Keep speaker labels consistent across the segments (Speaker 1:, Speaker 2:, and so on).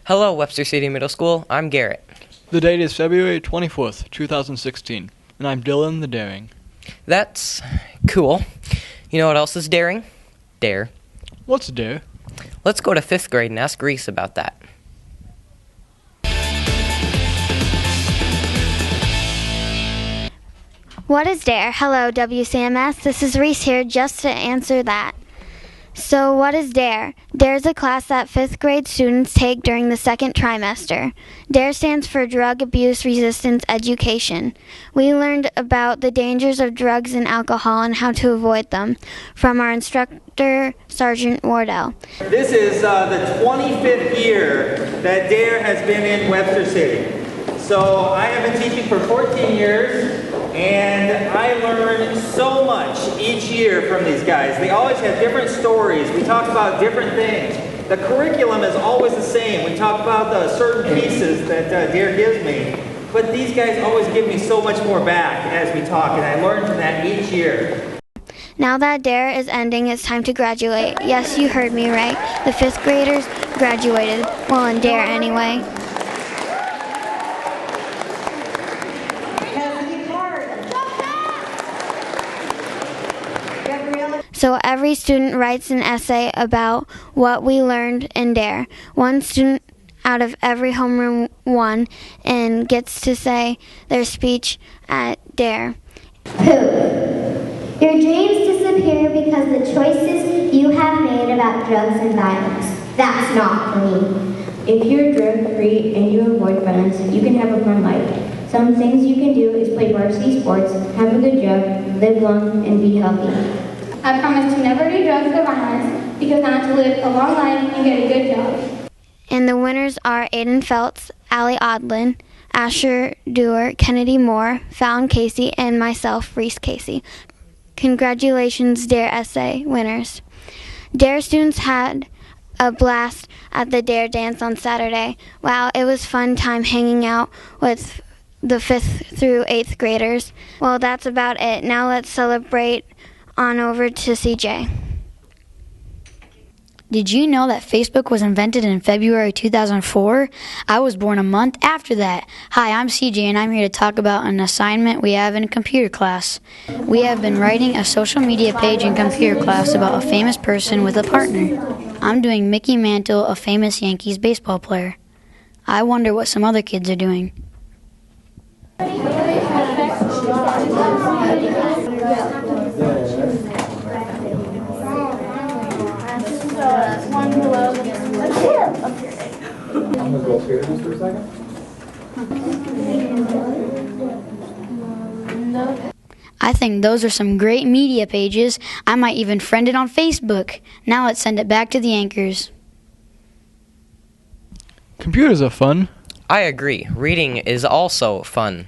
Speaker 1: Hello, Webster City Middle School. I'm Garrett.
Speaker 2: The date is February 24th, 2016, and I'm Dylan the Daring.
Speaker 1: That's cool. You know what else is daring? Dare.
Speaker 2: What's dare?
Speaker 1: Let's go to 5th grade and ask Reese about that.
Speaker 3: What is dare? Hello, WCMS. This is Reese here just to answer that. So what is DARE? DARE is a class that 5th grade students take during the second trimester. DARE stands for Drug Abuse Resistance Education. We learned about the dangers of drugs and alcohol and how to avoid them from our instructor, Sergeant Wardell.
Speaker 4: This is the 25th year that DARE has been in Webster City. So I have been teaching for 14 years, and I learn so much each year from these guys. They always have different stories. We talk about different things. The curriculum is always the same. We talk about the certain pieces that DARE gives me, but these guys always give me so much more back as we talk, and I learn from that each year.
Speaker 3: Now that DARE is ending, it's time to graduate. Yes, you heard me right. The 5th graders graduated. Well, in DARE anyway. So every student writes an essay about what we learned in DARE. One student out of every homeroom won and gets to say their speech at DARE.
Speaker 5: Poop. Your dreams disappear because the choices you have made about drugs and violence. That's not for me.
Speaker 6: If you're drug-free and you avoid violence, you can have a fun life. Some things you can do is play varsity sports, have a good job, live long, and be healthy.
Speaker 7: I promise to never do drugs or violence because I want to live a long life and get a good job.
Speaker 3: And the winners are Aiden Feltz, Allie Odlin, Asher Dewar, Kennedy Moore, Fallon Casey, and myself, Reese Casey. Congratulations, DARE essay winners. DARE students had a blast at the DARE dance on Saturday. Wow, it was fun time hanging out with the 5th through 8th graders. Well, that's about it. Now let's celebrate on over to CJ.
Speaker 8: Did you know that Facebook was invented in February 2004? I was born a month after that. Hi, I'm CJ and I'm here to talk about an assignment we have in computer class. We have been writing a social media page in computer class about a famous person with a partner. I'm doing Mickey Mantle, a famous Yankees baseball player. I wonder what some other kids are doing.
Speaker 7: One below the
Speaker 9: I'm going to go upstairs just for a second.
Speaker 8: I think those are some great media pages. I might even friend it on Facebook. Now let's send it back to the anchors.
Speaker 2: Computers are fun.
Speaker 1: I agree. Reading is also fun.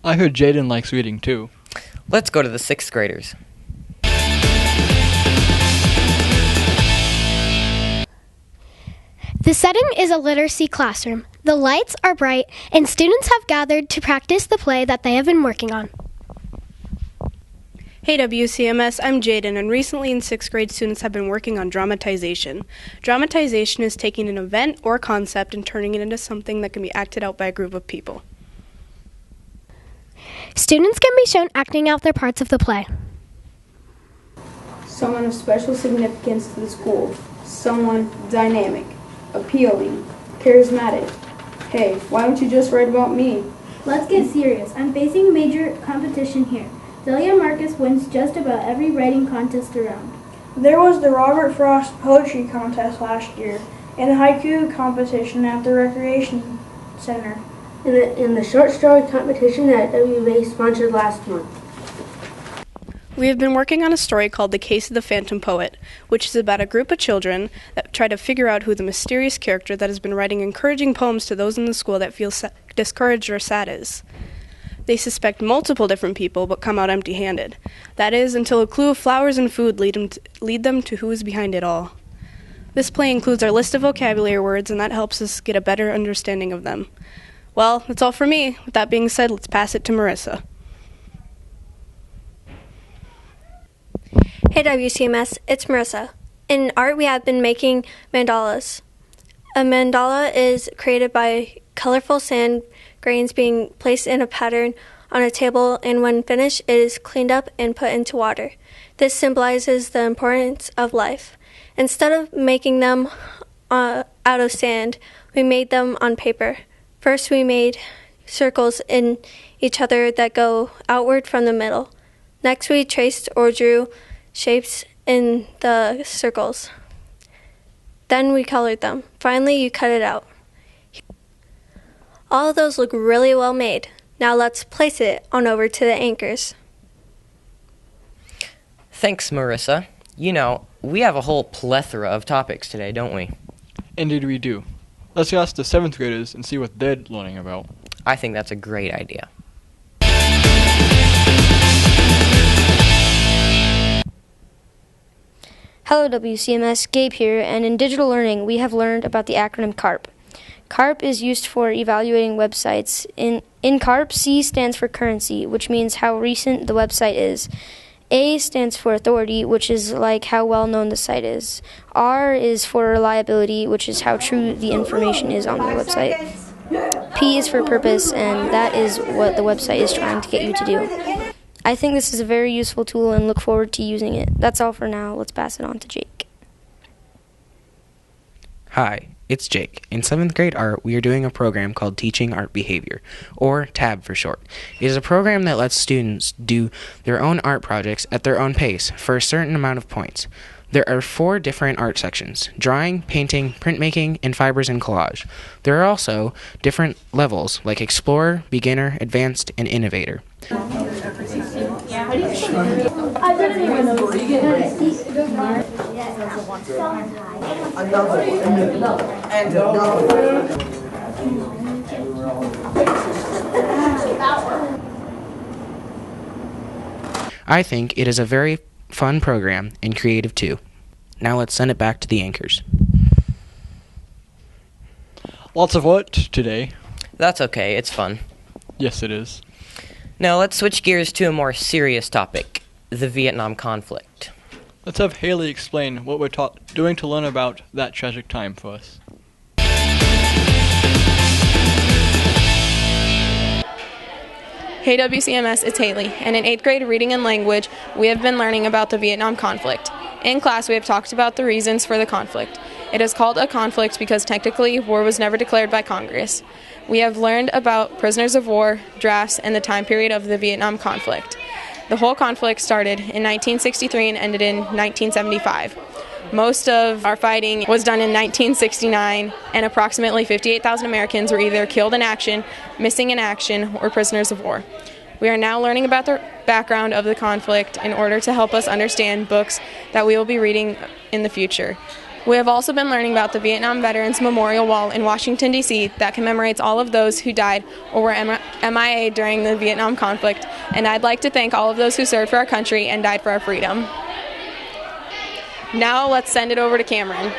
Speaker 2: I heard Jaden likes reading too.
Speaker 1: Let's go to the 6th graders.
Speaker 10: The setting is a literacy classroom. The lights are bright, and students have gathered to practice the play that they have been working on.
Speaker 11: Hey WCMS, I'm Jaden, and recently in 6th grade students have been working on dramatization. Dramatization is taking an event or concept and turning it into something that can be acted out by a group of people.
Speaker 10: Students can be shown acting out their parts of the play.
Speaker 12: Someone of special significance to the school. Someone dynamic, appealing, charismatic. Hey, why don't you just write about me?
Speaker 13: Let's get serious. I'm facing major competition here. Delia Marcus wins just about every writing contest around.
Speaker 14: There was the Robert Frost Poetry Contest last year, and the haiku competition at the Recreation Center.
Speaker 15: And the short story competition that WVA sponsored last month.
Speaker 11: We have been working on a story called The Case of the Phantom Poet, which is about a group of children that try to figure out who the mysterious character that has been writing encouraging poems to those in the school that feel discouraged or sad is. They suspect multiple different people but come out empty-handed. That is, until a clue of flowers and food lead them to who is behind it all. This play includes our list of vocabulary words, and that helps us get a better understanding of them. Well, that's all for me. With that being said, let's pass it to Marissa.
Speaker 16: Hey WCMS, it's Marissa. In art we have been making mandalas.
Speaker 9: A mandala is created by colorful sand grains being placed in a pattern on a table, and when finished, it is cleaned up and put into water. This symbolizes the importance of life. Instead of making them out of sand, we made them on paper. First, we made circles in each other that go outward from the middle. Next, we traced or drew shapes in the circles. Then we colored them. Finally, you cut it out. All of those look really well made. Now let's place it on over to the anchors.
Speaker 1: Thanks, Marissa. You know, we have a whole plethora of topics today, don't we?
Speaker 2: Indeed we do. Let's ask the 7th graders and see what they're learning about.
Speaker 1: I think that's a great idea.
Speaker 16: Hello WCMS, Gabe here, and in digital learning we have learned about the acronym CARP. CARP is used for evaluating websites. In CARP, C stands for currency, which means how recent the website is. A stands for authority, which is like how well known the site is. R is for reliability, which is how true the information is on the website. P is for purpose, and that is what the website is trying to get you to do. I think this is a very useful tool and look forward to using it. That's all for now. Let's pass it on to Jake.
Speaker 17: Hi, it's Jake. In 7th grade art, we are doing a program called Teaching Art Behavior, or TAB for short. It is a program that lets students do their own art projects at their own pace for a certain amount of points. There are 4 different art sections: drawing, painting, printmaking, and fibers and collage. There are also different levels like Explorer, Beginner, Advanced, and Innovator. I think it is a very fun program and creative too. Now let's send it back to the anchors.
Speaker 2: Lots of art today.
Speaker 1: That's okay, it's fun.
Speaker 2: Yes, it is.
Speaker 1: Now let's switch gears to a more serious topic, the Vietnam conflict.
Speaker 2: Let's have Haley explain what we're doing to learn about that tragic time for us.
Speaker 18: Hey WCMS, it's Haley, and in 8th grade reading and language, we have been learning about the Vietnam conflict. In class, we have talked about the reasons for the conflict. It is called a conflict because technically war was never declared by Congress. We have learned about prisoners of war, drafts, and the time period of the Vietnam conflict. The whole conflict started in 1963 and ended in 1975. Most of our fighting was done in 1969, and approximately 58,000 Americans were either killed in action, missing in action, or prisoners of war. We are now learning about the background of the conflict in order to help us understand books that we will be reading in the future. We have also been learning about the Vietnam Veterans Memorial Wall in Washington, D.C. that commemorates all of those who died or were MIA during the Vietnam conflict, and I'd like to thank all of those who served for our country and died for our freedom. Now let's send it over to Cameron.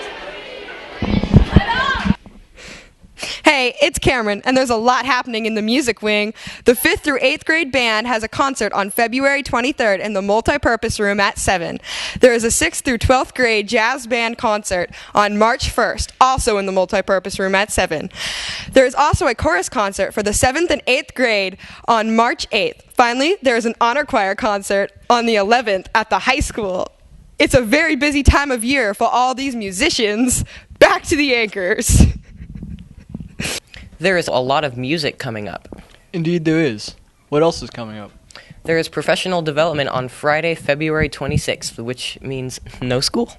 Speaker 19: Hey, it's Cameron, and there's a lot happening in the music wing. The 5th through 8th grade band has a concert on February 23rd in the multipurpose room at 7. There is a 6th through 12th grade jazz band concert on March 1st, also in the multipurpose room at 7. There is also a chorus concert for the 7th and 8th grade on March 8th. Finally, there is an honor choir concert on the 11th at the high school. It's a very busy time of year for all these musicians. Back to the anchors.
Speaker 1: There is a lot of music coming up.
Speaker 2: Indeed there is. What else is coming up?
Speaker 1: There is professional development on Friday, February 26th, which means no school.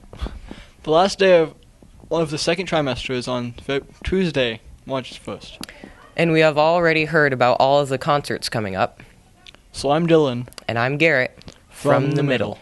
Speaker 2: The last day of the second trimester is on Tuesday, March 1st.
Speaker 1: And we have already heard about all of the concerts coming up.
Speaker 2: So I'm Dylan.
Speaker 1: And I'm Garrett. From the middle.